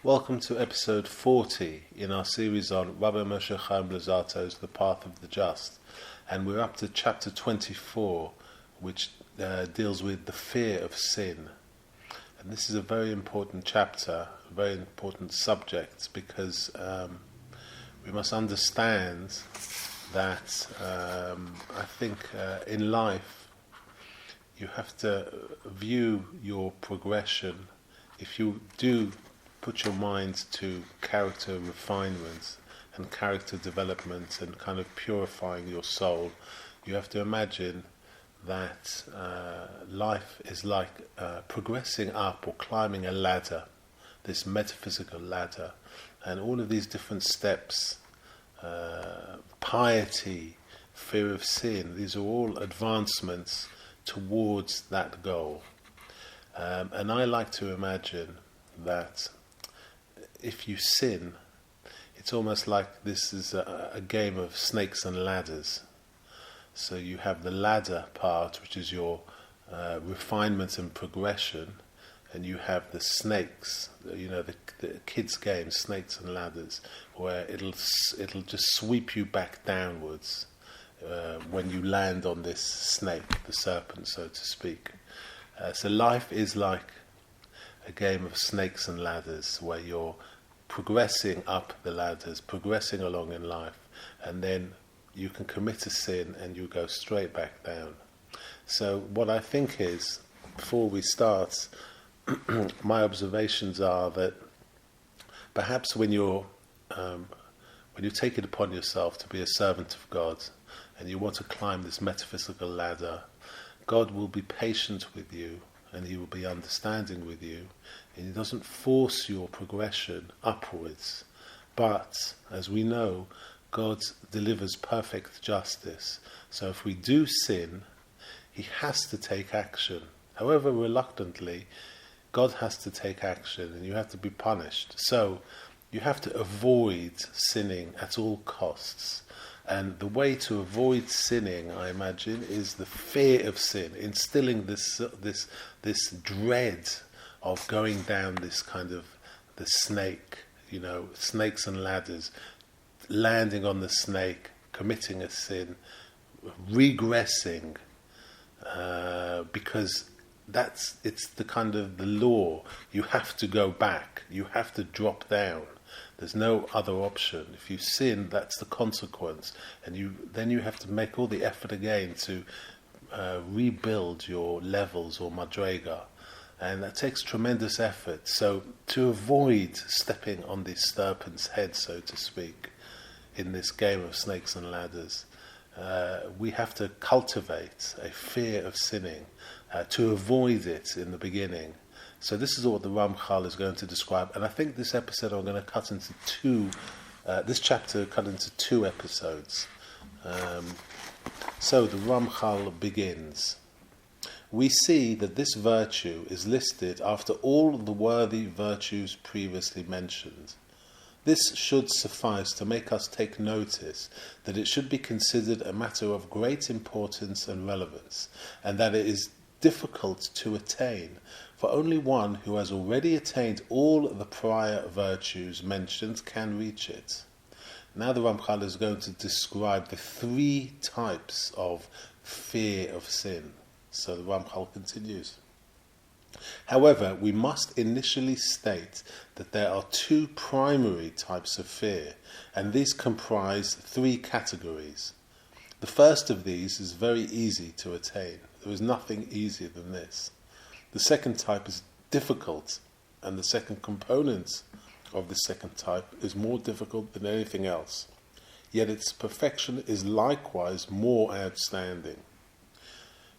Welcome to episode 40 in our series on Rabbi Moshe Chaim Luzzatto's The Path of the Just. And we're up to chapter 24, which deals with the fear of sin. And this is a very important chapter, a very important subject, because we must understand that I think in life you have to view your progression. If you do put your mind to character refinement and character development and kind of purifying your soul, you have to imagine that life is like progressing up or climbing a ladder, this metaphysical ladder, and all of these different steps, piety, fear of sin, these are all advancements towards that goal. And I like to imagine that if you sin, it's almost like this is a game of snakes and ladders. So you have the ladder part, which is your refinement and progression, and you have the snakes, the kids' game, snakes and ladders, where it'll just sweep you back downwards when you land on this snake, the serpent, so to speak. So life is like a game of snakes and ladders, where you're progressing up the ladders, progressing along in life, and then you can commit a sin and you go straight back down. So what I think is, before we start, my observations are that perhaps when you take it upon yourself to be a servant of God and you want to climb this metaphysical ladder, God will be patient with you and He will be understanding with you, and He doesn't force your progression upwards. But, as we know, God delivers perfect justice. So if we do sin, He has to take action. However reluctantly, God has to take action, and you have to be punished. So you have to avoid sinning at all costs. And the way to avoid sinning, I imagine, is the fear of sin, instilling this dread of going down this kind of the snake, snakes and ladders, landing on the snake, committing a sin, regressing, because it's the kind of the law. You have to go back. You have to drop down. There's no other option. If you sin, that's the consequence, and then you have to make all the effort again to rebuild your levels or madrega, and that takes tremendous effort. So to avoid stepping on the serpent's head, so to speak, in this game of snakes and ladders, we have to cultivate a fear of sinning to avoid it in the beginning. So this is what the Ramchal is going to describe, and I think this episode I'm going to cut into this chapter cut into two episodes. So the Ramchal begins. We see that this virtue is listed after all the worthy virtues previously mentioned. This should suffice to make us take notice that it should be considered a matter of great importance and relevance, and that it is difficult to attain, for only one who has already attained all the prior virtues mentioned can reach it. Now the Ramchal is going to describe the three types of fear of sin. So the Ramchal continues. However, we must initially state that there are two primary types of fear, and these comprise three categories. The first of these is very easy to attain. There is nothing easier than this. The second type is difficult, and the second component of the second type is more difficult than anything else. Yet its perfection is likewise more outstanding.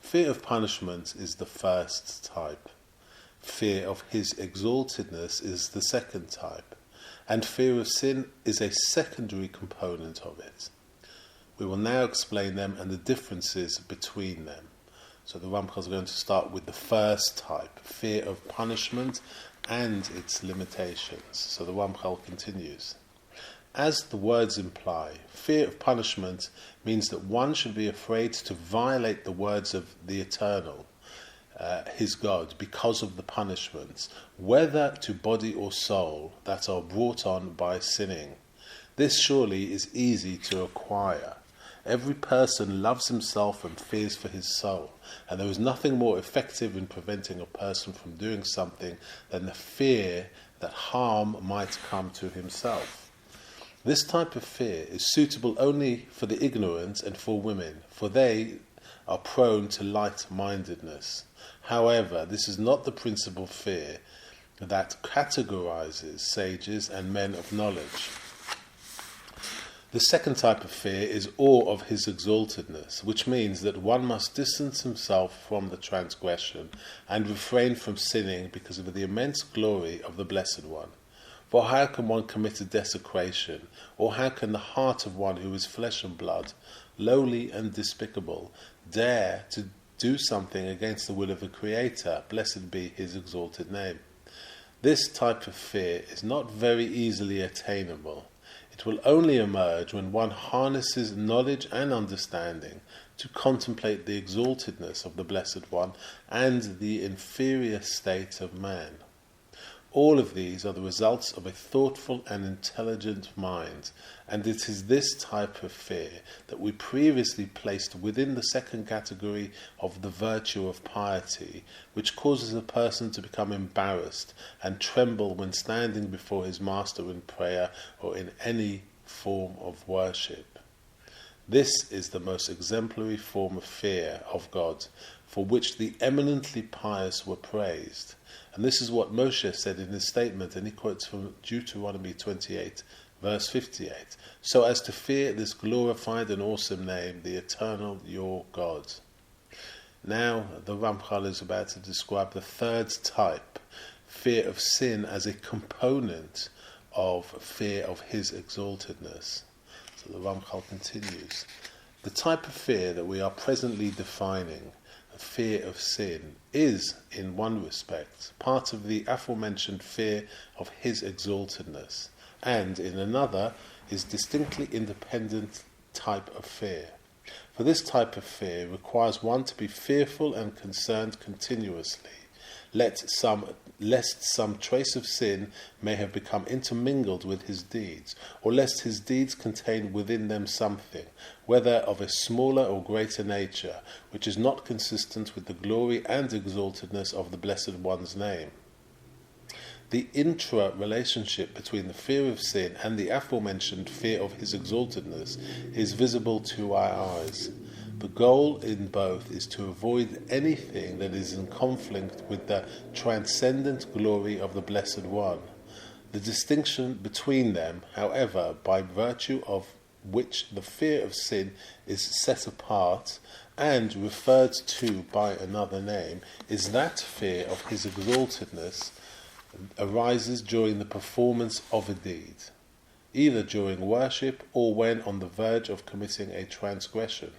Fear of punishment is the first type. Fear of His exaltedness is the second type. And fear of sin is a secondary component of it. We will now explain them and the differences between them. So the Ramchal is going to start with the first type, fear of punishment and its limitations. So the Ramchal continues. As the words imply, fear of punishment means that one should be afraid to violate the words of the Eternal, his God because of the punishments, whether to body or soul, that are brought on by sinning. This surely is easy to acquire. Every person loves himself and fears for his soul, and there is nothing more effective in preventing a person from doing something than the fear that harm might come to himself. This type of fear is suitable only for the ignorant and for women, for they are prone to light-mindedness. However, this is not the principal fear that categorizes sages and men of knowledge. The second type of fear is awe of his exaltedness, which means that one must distance himself from the transgression and refrain from sinning because of the immense glory of the Blessed One. For how can one commit a desecration, or how can the heart of one who is flesh and blood, lowly and despicable, dare to do something against the will of the Creator, blessed be his exalted name? This type of fear is not very easily attainable. It will only emerge when one harnesses knowledge and understanding to contemplate the exaltedness of the Blessed One and the inferior state of man. All of these are the results of a thoughtful and intelligent mind, and it is this type of fear that we previously placed within the second category of the virtue of piety, which causes a person to become embarrassed and tremble when standing before his master in prayer or in any form of worship. This is the most exemplary form of fear of God, for which the eminently pious were praised. And this is what Moshe said in his statement, and he quotes from Deuteronomy 28, verse 58, so as to fear this glorified and awesome name, the eternal your God. Now the Ramchal is about to describe the third type, fear of sin, as a component of fear of his exaltedness. So the Ramchal continues, the type of fear that we are presently defining, fear of sin, is, in one respect, part of the aforementioned fear of his exaltedness, and in another is distinctly independent type of fear. For this type of fear requires one to be fearful and concerned continuously, lest some trace of sin may have become intermingled with his deeds, or lest his deeds contain within them something, whether of a smaller or greater nature, which is not consistent with the glory and exaltedness of the Blessed One's name. The intra-relationship between the fear of sin and the aforementioned fear of his exaltedness is visible to our eyes. The goal in both is to avoid anything that is in conflict with the transcendent glory of the Blessed One. The distinction between them, however, by virtue of which the fear of sin is set apart and referred to by another name, is that fear of his exaltedness arises during the performance of a deed, either during worship or when on the verge of committing a transgression.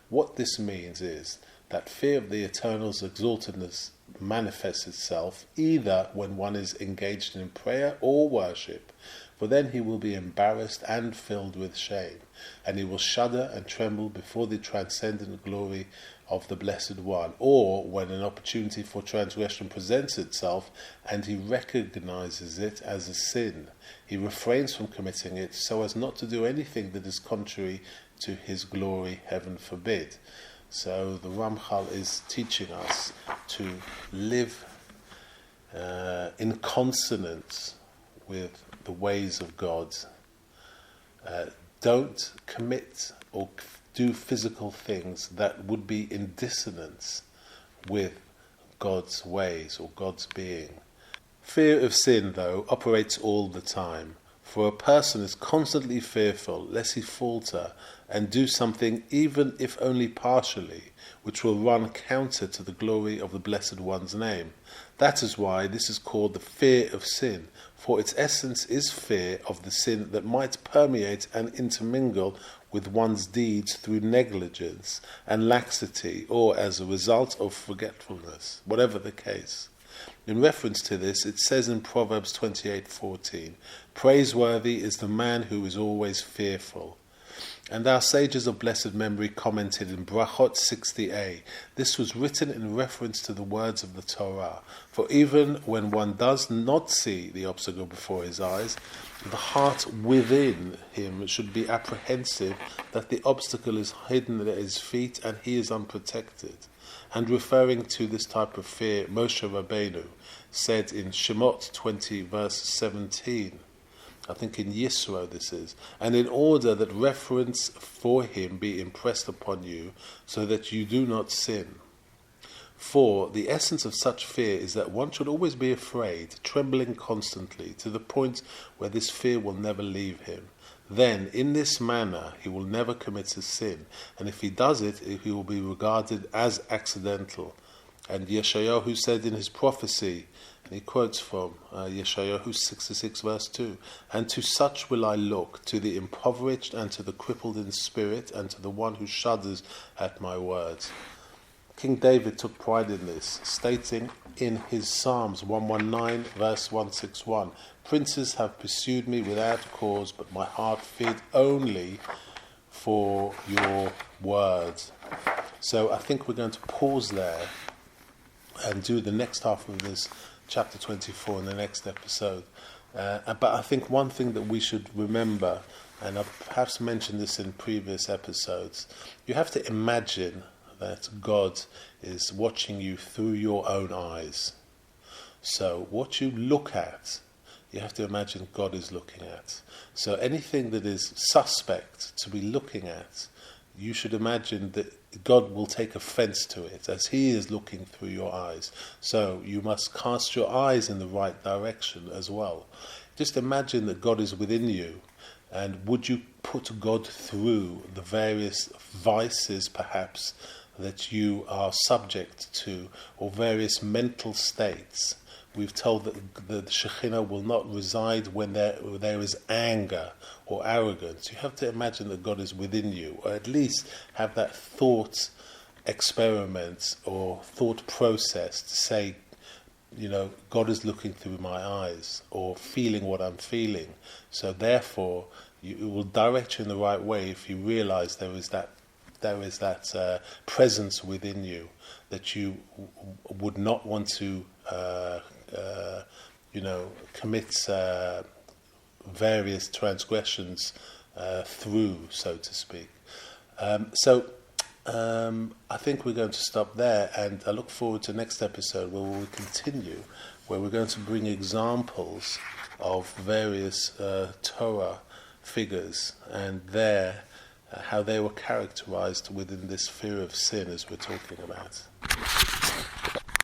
What this means is that fear of the Eternal's exaltedness manifests itself either when one is engaged in prayer or worship, for then he will be embarrassed and filled with shame, and he will shudder and tremble before the transcendent glory of the Blessed One, or when an opportunity for transgression presents itself and he recognizes it as a sin, he refrains from committing it so as not to do anything that is contrary to his glory, heaven forbid. So the Ramchal is teaching us to live in consonance with the ways of God. Don't commit or do physical things that would be in dissonance with God's ways or God's being. Fear of sin, though, operates all the time, for a person is constantly fearful lest he falter and do something, even if only partially, which will run counter to the glory of the Blessed One's name. That is why this is called the fear of sin, for its essence is fear of the sin that might permeate and intermingle with one's deeds through negligence and laxity, or as a result of forgetfulness, whatever the case. In reference to this, it says in Proverbs 28:14, "Praiseworthy is the man who is always fearful." And our sages of blessed memory commented in Brachot 60a, this was written in reference to the words of the Torah. For even when one does not see the obstacle before his eyes, the heart within him should be apprehensive that the obstacle is hidden at his feet and he is unprotected. And referring to this type of fear, Moshe Rabbeinu said in Shemot 20 verse 17, I think in Yisro this is, and in order that reference for him be impressed upon you, so that you do not sin. For the essence of such fear is that one should always be afraid, trembling constantly, to the point where this fear will never leave him. Then, in this manner, he will never commit a sin, and if he does it, he will be regarded as accidental. And Yeshayahu said in his prophecy, and he quotes from Yeshayahu 66 verse 2, and to such will I look, to the impoverished and to the crippled in spirit, and to the one who shudders at my words. King David took pride in this, stating in his Psalms 119 verse 161, princes have pursued me without cause, but my heart feared only for your words. So I think we're going to pause there and do the next half of this chapter 24 in the next episode. But I think one thing that we should remember, and I've perhaps mentioned this in previous episodes, you have to imagine that God is watching you through your own eyes. So what you look at, you have to imagine God is looking at. So anything that is suspect to be looking at, you should imagine that God will take offense to it as He is looking through your eyes. So you must cast your eyes in the right direction as well. Just imagine that God is within you, and would you put God through the various vices perhaps that you are subject to, or various mental states. We've told that the Shekhinah will not reside when there is anger or arrogance. You have to imagine that God is within you, or at least have that thought experiment or thought process to say, God is looking through my eyes, or feeling what I'm feeling. So therefore, it will direct you in the right way if you realize there is that presence within you that you would not want to commit various transgressions through, so to speak. I think we're going to stop there, and I look forward to next episode where we'll continue, where we're going to bring examples of various Torah figures and how they were characterized within this fear of sin as we're talking about.